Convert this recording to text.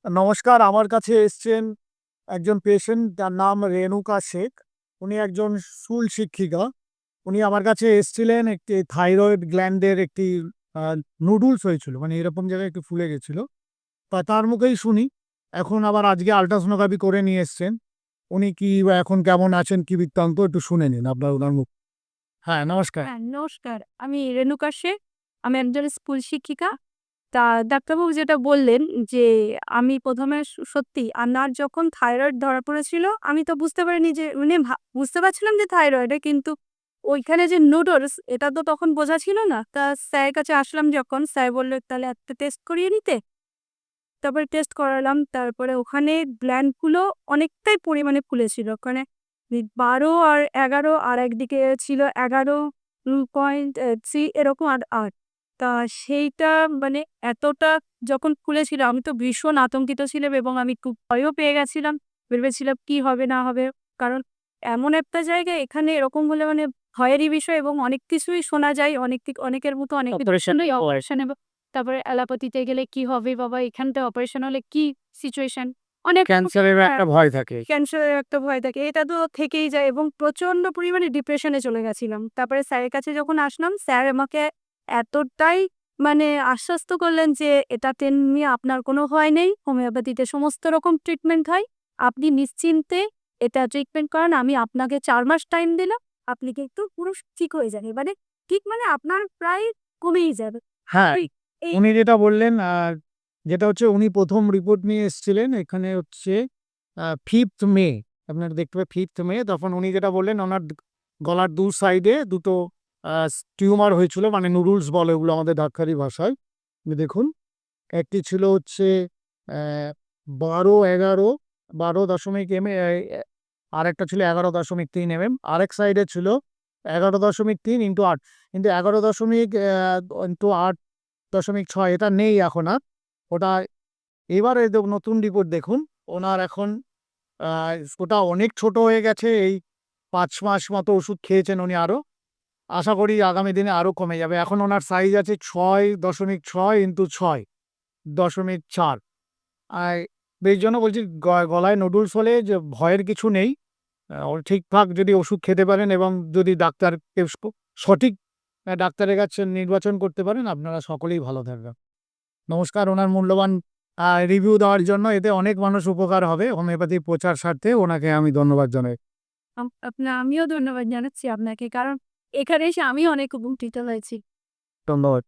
নমস্কার, আমার কাছে এসছেন একজন পেশেন্ট, তার নাম রেণুকা শেখ। উনি একজন স্কুল শিক্ষিকা। উনি আমার কাছে এসছিলেন একটি থাইরয়েড গ্ল্যান্ডের একটি নুডলস হয়েছিল, মানে এরকম জায়গায় একটু ফুলে গেছিল। তা তার মুখেই শুনি। এখন আবার আজকে আল্ট্রাসোনোগ্রাফি করে নিয়ে এসছেন। উনি কি বা এখন কেমন আছেন, কি বৃত্তান্ত একটু শুনে নিন আপনার ওনার মুখ। হ্যাঁ, নমস্কার। হ্যাঁ, নমস্কার। আমি রেণুকা শেখ। আমি একজন স্কুল শিক্ষিকা। তা ডাক্তারবাবু যেটা বললেন যে, আমি ১ম এ সত্যি আমার যখন থাইরয়েড ধরা পড়েছিল, আমি তো বুঝতে পারিনি যে মানে বুঝতে পারছিলাম যে থাইরয়েডে, কিন্তু ওইখানে যে নুডলস এটা তো তখন বোঝা ছিল না। তা স্যারের কাছে আসলাম যখন, স্যার বলল, "তাহলে একটা টেস্ট করিয়ে নিতে।" তারপরে টেস্ট করালাম। তারপরে ওখানে গ্ল্যান্ডগুলো অনেকটাই পরিমাণে ফুলেছিল। ওখানে ১২ আর ১১, আর একদিকে ছিল ১১.3 এরকম, আর ৮। তা সেইটা মানে এতটা যখন ফুলেছিল, আমি তো ভীষণ আতঙ্কিত ছিলাম এবং আমি খুব ভয়ও পেয়ে গেছিলাম। ভেবেছিলাম কি হবে না হবে। কারণ এমন একটা জায়গায় এখানে এরকম হলে মানে ভয়েরই বিষয়, এবং অনেক কিছুই শোনা যায়। অনেকের মতো অনেক অপারেশন, তারপরে অ্যালোপ্যাথিতে গেলে কি হবে বাবা, এখানটা অপারেশন হলে কি সিচুয়েশন, অনেক ক্যান্সারের একটা ভয় থাকে। ক্যান্সারের একটা ভয় থাকে। এটা তো থেকেই যায় এবং প্রচন্ড পরিমাণে ডিপ্রেশনে চলে গেছিলাম। তারপরে স্যারের কাছে যখন আসলাম, স্যার আমাকে এতটাই মানে আশ্বস্ত করলেন যে, "এটাতে নিয়ে আপনার কোনো ভয় নেই। হোমিওপ্যাথিতে সমস্ত রকম ট্রিটমেন্ট হয়। আপনি নিশ্চিন্তে এটা ট্রিটমেন্ট করান। আমি আপনাকে ৪ মাস টাইম দিলাম। আপনি কিন্তু পুরো ঠিক হয়ে যাবে।" মানে ঠিক মানে আপনার প্রায় কমেই যাবে। হ্যাঁ, ওই এই উনি যেটা বললেন, যেটা হচ্ছে উনি ১ম রিপোর্ট নিয়ে এসেছিলেন এখানে হচ্ছে 5th মে। আপনারা দেখতে পাবেন 5th মে। তখন উনি যেটা বললেন, ওনার গলার ২ সাইডে দুটো টিউমার হয়েছিল, মানে নুডলস বলে ওগুলো আমাদের ডাক্তারি ভাষায়। এই দেখুন, একটি ছিল হচ্ছে ১২, ১১, ১২.০ এম আরেকটা ছিল ১১.৩ mm। আরেক সাইডে ছিল ১১.৩ ইন্টু ৮, কিন্তু ১১.৮.৬ এটা নেই এখন আর। ওটা এবারে নতুন রিপোর্ট দেখুন, ওনার এখন আহ, ওটা অনেক ছোট হয়ে গেছে। এই ৫ মাস মতো ওষুধ খেয়েছেন উনি আরো। আশা করি আগামী দিনে আরো কমে যাবে। এখন ওনার সাইজ আছে ৬.৬ ইন্টু ৬.৪। আর এই জন্য বলছি, গলায় নুডলস হলে যে ভয়ের কিছু নেই। ও ঠিকঠাক যদি ওষুধ খেতে পারেন এবং যদি ডাক্তারকে সঠিক ডাক্তারের কাছে নির্বাচন করতে পারেন, আপনারা সকলেই ভালো থাকবেন। নমস্কার, ওনার মূল্যবান রিভিউ দেওয়ার জন্য। এতে অনেক মানুষ উপকার হবে। হোমিওপ্যাথি প্রচার স্বার্থে ওনাকে আমি ধন্যবাদ জানাই। আমিও ধন্যবাদ জানাচ্ছি আপনাকে। কারণ এখানে এসে আমিও অনেক উপকৃত হয়েছি। ধন্যবাদ।